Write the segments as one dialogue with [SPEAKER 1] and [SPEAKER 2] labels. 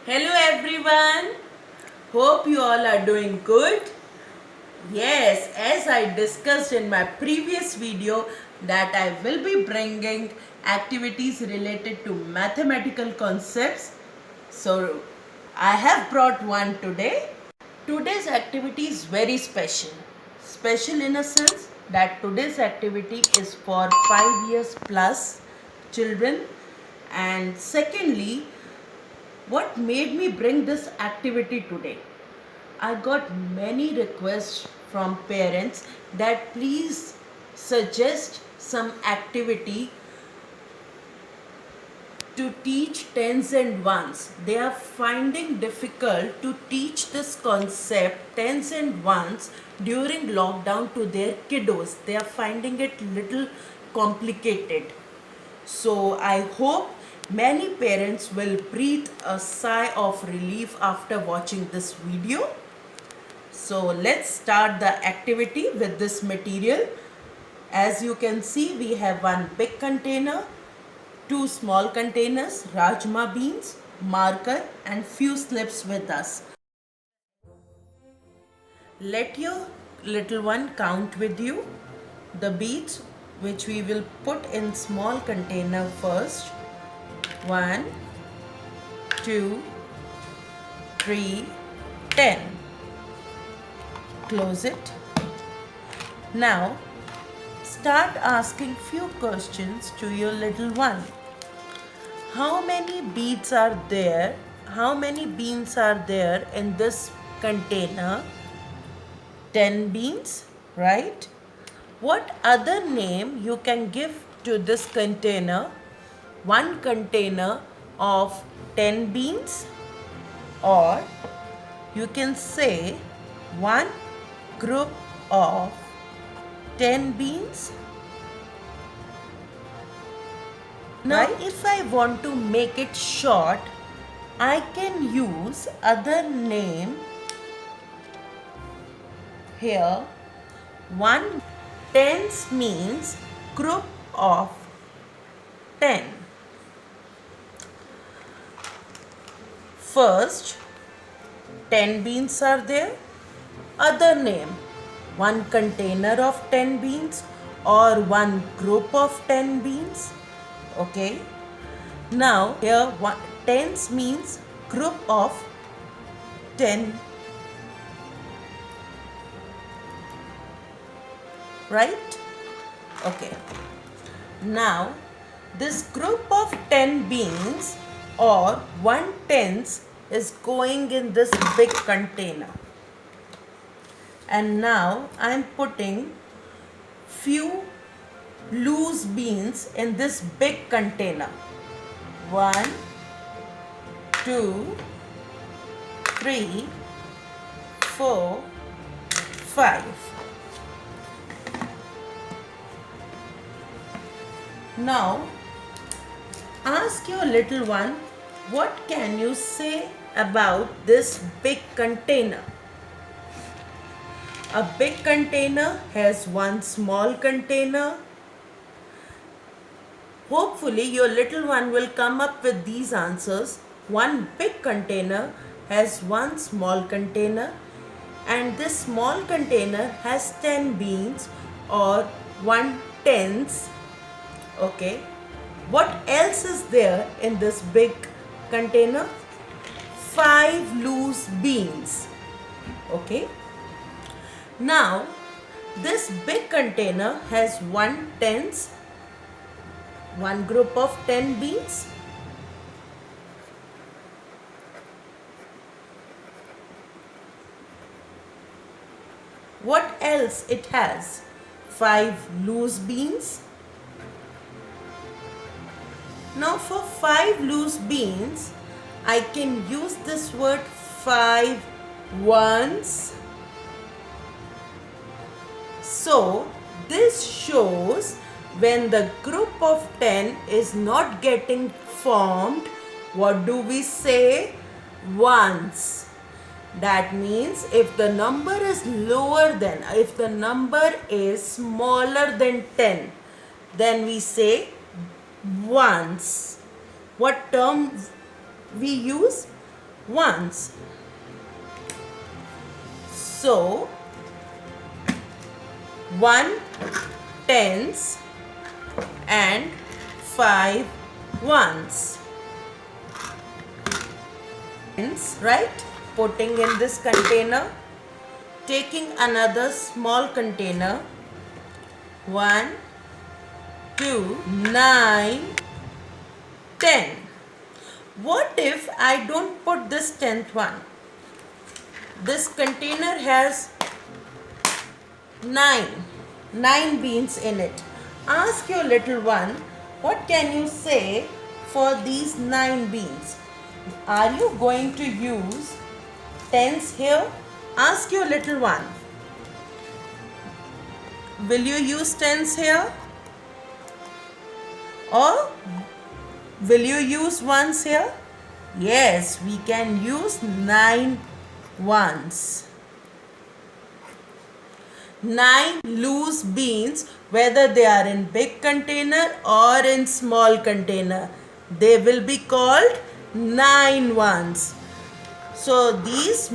[SPEAKER 1] Hello everyone. Hope you all are doing good. Yes, as I discussed in my previous video that I will be bringing activities related to mathematical concepts. So I have brought one today. Today's activity is very special. Special in a sense that today's activity is for 5 years plus children, and secondly, what made me bring this activity today? I got many requests from parents that please suggest some activity to teach tens and ones. They are finding difficult to teach this concept tens and ones during lockdown to their kiddos. They are finding it little complicated. So I hope many parents will breathe a sigh of relief after watching this video. So let's start the activity with this material. As you can see, we have one big container, two small containers, rajma beans, marker and few slips with us. Let your little one count with you the beads which we will put in small container first. 1, 2, 3, 10. Close it. Now start asking few questions to your little one. How many beads are there? How many beans are there in this container? 10 beans, right? What other name you can give to this container? One container of 10 beans, or you can say one group of 10 beans. Now, if I want to make it short, I can use other name here. One tens means group of 10. First, 10 beans are there. Other name, one container of 10 beans or one group of 10 beans. Okay. Now here tens means group of 10. Right? Okay. Now this group of 10 beans or 1 tens is going in this big container. And now I am putting few loose beans in this big container. 1, 2, 3, 4, 5. Now ask your little one, what can you say about this big container? A big container has one small container. Hopefully your little one will come up with these answers. One big container has one small container, and this small container has 10 beans or 1 tens. Okay. What else is there in this big container? 5 loose beans. Okay. Now, this big container has 1 tens, one group of 10 beans. What else it has? 5 loose beans. Now for 5 loose beans, I can use this word 5 ones. So this shows when the group of 10 is not getting formed, what do we say? Ones. That means if the number is lower than, if the number is smaller than 10, then we say ones. What term we use? ones. So 1 tens and 5 ones. Right? Putting in this container, taking another small container, 1, 2, 9, 10. What if I don't put this 10th one? This container has 9 beans in it. Ask your little one, what can you say for these 9 beans? Are you going to use tens here? Ask your little one. Will you use tens here? Or will you use ones here? Yes, we can use 9 ones. 9 loose beans, whether they are in big container or in small container, they will be called 9 ones. So these,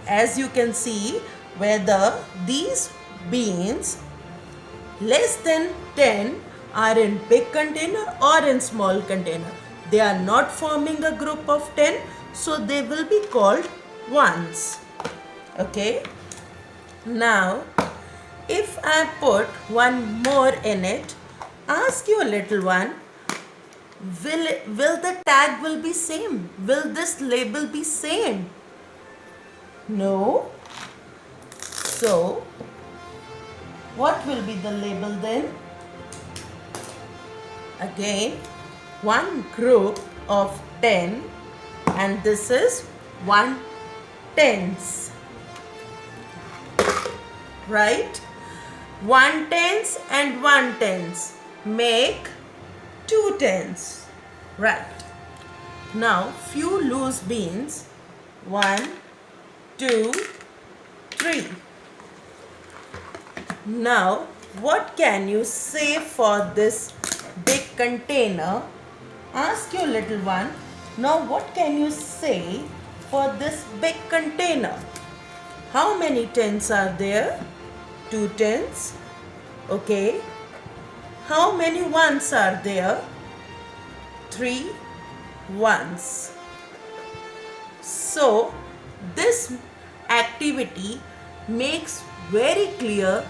[SPEAKER 1] as you can see, whether these beans less than 10 are in big container or in small container, they are not forming a group of 10, so they will be called ones. Okay. Now if I put one more in it, ask your little one, will the tag will be same? Will this label be same? No. So what will be the label then? Again, one group of 10, and this is 1 tens. Right? 1 tens and 1 tens make 2 tens. Right. Now few loose beans. 1, 2, 3. Now what can you say for this big container? Ask your little one. Now what can you say for this big container? How many tens are there? 2 tens. Okay. How many ones are there? 3 ones. So this activity makes very clear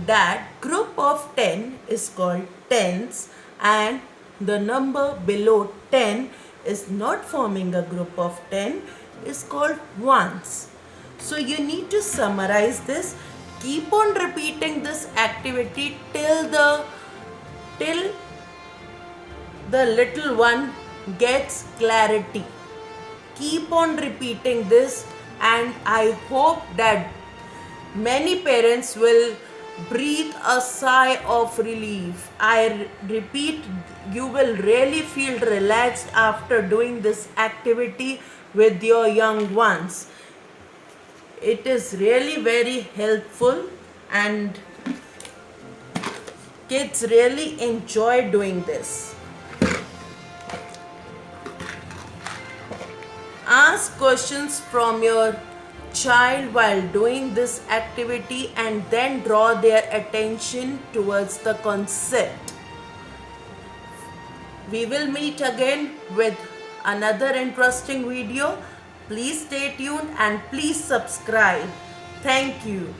[SPEAKER 1] that group of 10 is called tens, and the number below 10 is not forming a group of 10, is called ones. So you need to summarize this. Keep on repeating this activity till the little one gets clarity. Keep on repeating this, and I hope that many parents will breathe a sigh of relief. I repeat, you will really feel relaxed after doing this activity with your young ones. It is really very helpful, and kids really enjoy doing this. Ask questions from your child while doing this activity, and then draw their attention towards the concept. We will meet again with another interesting video. Please stay tuned and please subscribe. Thank you.